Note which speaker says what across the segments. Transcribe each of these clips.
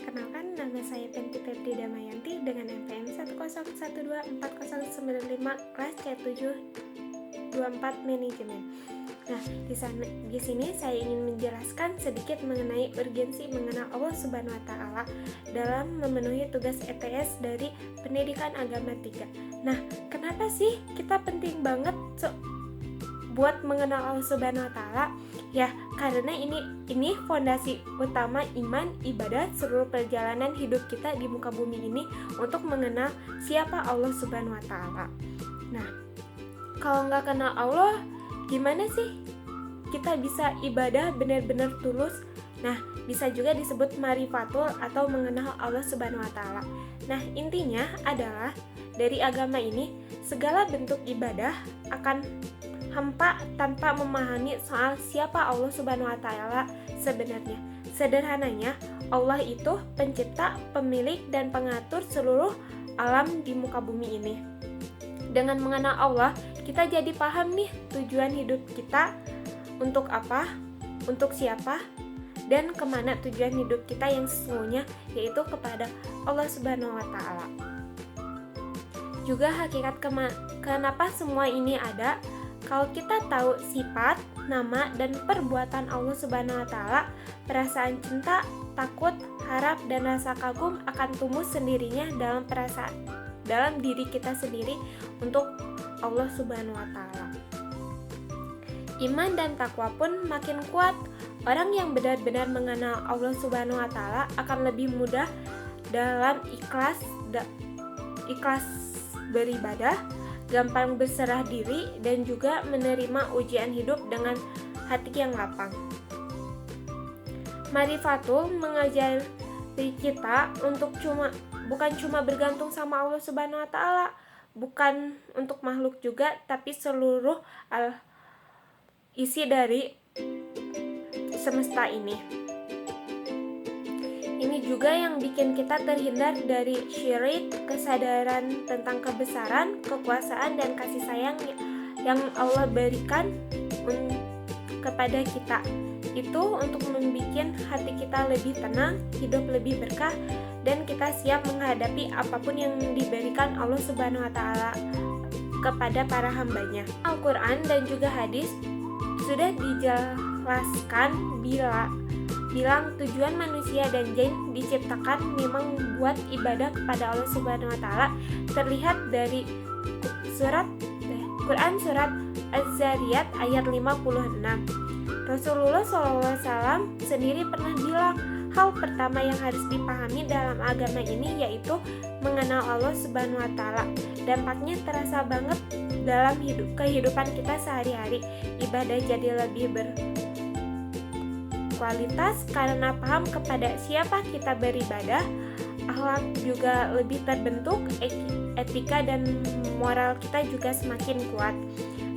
Speaker 1: Perkenalkan, nama saya Penti Febri Damayanti dengan NPM 101240095 kelas C7 24 Manajemen. Nah, di sini saya ingin menjelaskan sedikit mengenai urgensi mengenal Allah Subhanahu wa Ta'ala dalam memenuhi tugas ETS dari Pendidikan Agama 3. Nah, kenapa sih kita penting banget buat mengenal Allah Subhanahu wa Ta'ala? Ya, karena ini fondasi utama iman, ibadah, seluruh perjalanan hidup kita di muka bumi ini untuk mengenal siapa Allah Subhanahu wa Ta'ala. Nah, kalau nggak kenal Allah, gimana sih kita bisa ibadah benar-benar tulus? Nah, bisa juga disebut marifatul atau mengenal Allah Subhanahu wa Ta'ala. Nah, intinya adalah dari agama ini segala bentuk ibadah akan hampa tanpa memahami soal siapa Allah Subhanahu wa Ta'ala sebenarnya. Sederhananya, Allah itu pencipta, pemilik, dan pengatur seluruh alam di muka bumi ini. Dengan mengenal Allah, kita jadi paham nih tujuan hidup kita, untuk apa, untuk siapa, dan kemana tujuan hidup kita yang sesungguhnya, yaitu kepada Allah Subhanahu wa Ta'ala. Juga hakikat kenapa semua ini ada. Kalau kita tahu sifat, nama, dan perbuatan Allah Subhanahu wa Ta'ala, perasaan cinta, takut, harap, dan rasa kagum akan tumbuh sendirinya dalam diri kita sendiri untuk Allah Subhanahu wa Ta'ala. Iman dan takwa pun makin kuat. Orang yang benar-benar mengenal Allah Subhanahu wa Ta'ala akan lebih mudah dalam ikhlas beribadah, gampang berserah diri, dan juga menerima ujian hidup dengan hati yang lapang. Marifatul mengajari kita untuk bukan cuma bergantung sama Allah Subhanahu wa Ta'ala, bukan untuk makhluk juga, tapi seluruh isi dari semesta ini. Ini juga yang bikin kita terhindar dari syirik, kesadaran tentang kebesaran, kekuasaan, dan kasih sayang yang Allah berikan kepada kita. Itu untuk membuat hati kita lebih tenang, hidup lebih berkah, dan kita siap menghadapi apapun yang diberikan Allah Subhanahu wa Ta'ala kepada para hambanya. Al-Quran dan juga hadis sudah dijelaskan bilang tujuan manusia dan jin diciptakan memang buat ibadah kepada Allah Subhanahu wa Ta'ala. Terlihat dari Quran surat Az-Zariyat ayat 56. Rasulullah SAW sendiri pernah bilang, hal pertama yang harus dipahami dalam agama ini yaitu mengenal Allah Subhanahu wa Ta'ala. Dampaknya terasa banget dalam kehidupan kita sehari-hari. Ibadah jadi lebih berkualitas karena paham kepada siapa kita beribadah. Akhlak juga lebih terbentuk, etika dan moral kita juga semakin kuat.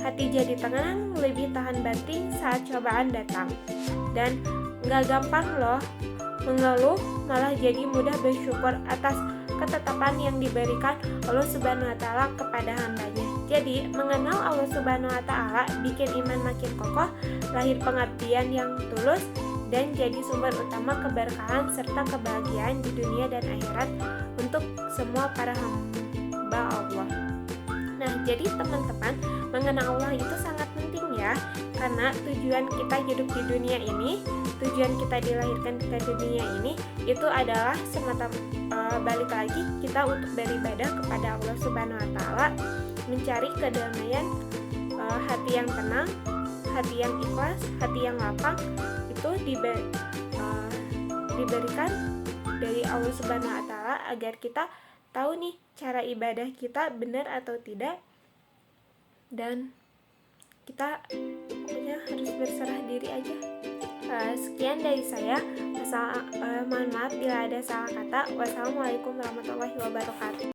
Speaker 1: Hati jadi tenang, lebih tahan banting saat cobaan datang. Dan gak gampang loh mengeluh, malah jadi mudah bersyukur atas ketetapan yang diberikan Allah Subhanahu wa Ta'ala kepada hambanya. Jadi, mengenal Allah Subhanahu wa Ta'ala bikin iman makin kokoh, lahir pengabdian yang tulus, dan jadi sumber utama keberkahan serta kebahagiaan di dunia dan akhirat untuk semua para hamba Allah. Nah, jadi teman-teman, mengenal Allah itu sangat penting ya, karena tujuan kita hidup di dunia ini, tujuan kita dilahirkan ke dunia ini, itu adalah balik lagi kita untuk beribadah kepada Allah Subhanahu wa Ta'ala, mencari kedamaian, hati yang tenang, hati yang ikhlas, hati yang lapang, itu diberikan dari Allah Subhanahu wa Ta'ala agar kita tahu nih cara ibadah kita benar atau tidak, dan kita pokoknya harus berserah diri aja. Sekian dari saya. Mohon maaf bila ada salah kata. Wassalamualaikum warahmatullahi wabarakatuh.